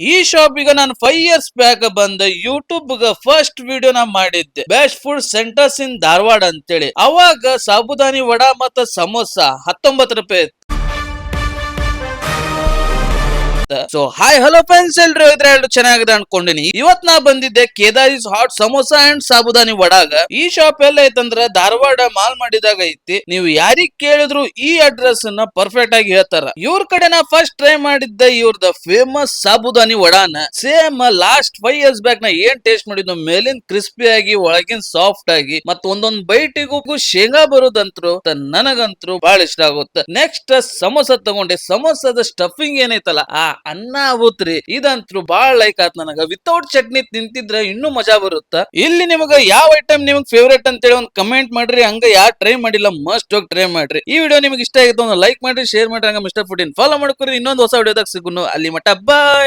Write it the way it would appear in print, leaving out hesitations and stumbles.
ಈ ಶಾಪಿಗೆ ನಾನು 5 ಇಯರ್ಸ್ ಬ್ಯಾಕ್ ಬಂದ ಯೂಟ್ಯೂಬ್ ಫಸ್ಟ್ ವಿಡಿಯೋ ನಾ ಮಾಡಿದ್ದೆ ಬೆಸ್ಟ್ ಫುಡ್ ಸೆಂಟರ್ಸ್ ಇನ್ ಧಾರವಾಡ ಅಂತೇಳಿ. ಅವಾಗ ಸಾಬುದಾನಿ ವಡಾ ಮತ್ತು ಸಮೋಸ 19 ರೂಪಾಯಿ ಇತ್ತು. ಸೊ ಹಾಯ್ ಹಲೋ ಫ್ರೆಂಡ್ಸ್, ಎಲ್ರು ಚೆನ್ನಾಗಿದೆ ಅನ್ಕೊಂಡಿನಿ. ಇವತ್ ನಾ ಬಂದಿದ್ದೆ ಕೇದಾರಿಸ್ ಹಾಟ್ ಸಮೋಸ ಅಂಡ್ ಸಾಬುದಾನಿ ವಡಾಗ. ಈ ಶಾಪ್ ಎಲ್ಲ ಐತಂದ್ರ ಧಾರವಾಡ ಮಾಲ್ ಮಾಡಿದಾಗ ಐತಿ. ನೀವು ಯಾರಿಗ್ ಕೇಳಿದ್ರು ಈ ಅಡ್ರೆಸ್ ನ ಪರ್ಫೆಕ್ಟ್ ಆಗಿ ಹೇಳ್ತಾರ. ಇವ್ರ ಕಡೆ ನಾ ಫಸ್ಟ್ ಟ್ರೈ ಮಾಡಿದ್ದ ಇವ್ರದ ಫೇಮಸ್ ಸಾಬುದಾನಿ ವಡಾನ. ಸೇಮ್ ಲಾಸ್ಟ್ 5 ಇಯರ್ಸ್ ಬ್ಯಾಕ್ ನಾ ಏನ್ ಟೇಸ್ಟ್ ಮಾಡಿದ್ನು, ಮೇಲಿನ ಕ್ರಿಸ್ಪಿ ಆಗಿ ಒಳಗಿನ ಸಾಫ್ಟ್ ಆಗಿ ಮತ್ತ ಒಂದೊಂದ್ ಬೈಟಿಗೂ ಶೇಂಗಾ ಬರೋದಂತ್ರು ನನಗಂತ್ರು ಬಹಳ ಇಷ್ಟ ಆಗುತ್ತೆ. ನೆಕ್ಸ್ಟ್ ಸಮೋಸ ತಗೊಂಡೆ. ಸಮೋಸದ ಸ್ಟಫಿಂಗ್ ಏನೈತಲ್ಲ, ಆ ಅನ್ನ ಆಗುತ್ರಿ, ಇದಂತ್ರು ಬಾಳ ಲೈಕ್ ಆತ್ ನನಗ. ವಿತೌಟ್ ಚಟ್ನಿ ತಿಂತಿದ್ರೆ ಇನ್ನೂ ಮಜಾ ಬರುತ್ತ. ಇಲ್ಲಿ ನಿಮಗ ಯಾವ ಐಟಮ್ ನಿಮಗ್ ಫೇವರೇಟ್ ಅಂತೇಳಿ ಒಂದು ಕಮೆಂಟ್ ಮಾಡ್ರಿ. ಹಂಗ ಯಾರು ಟ್ರೈ ಮಾಡಿಲ್ಲ ಮಸ್ಟ್ ಹೋಗಿ ಟ್ರೈ ಮಾಡ್ರಿ. ಈ ವಿಡಿಯೋ ನಿಮ್ಗೆ ಇಷ್ಟ ಆಗಿತ್ತು ಒಂದು ಲೈಕ್ ಮಾಡ್ರಿ, ಶೇರ್ ಮಾಡ್ರಿ. ಹಂಗ ಮಿಸ್ಟರ್ ಫುಡ್ ಫಾಲೋ ಮಾಡ್ಕೊರಿ. ಇನ್ನೊಂದು ಹೊಸ ವಿಡಿಯೋದಾಗ ಸಿಗುನು. ಅಲ್ಲಿ ಮಟ್ಟ ಬಾಯ್.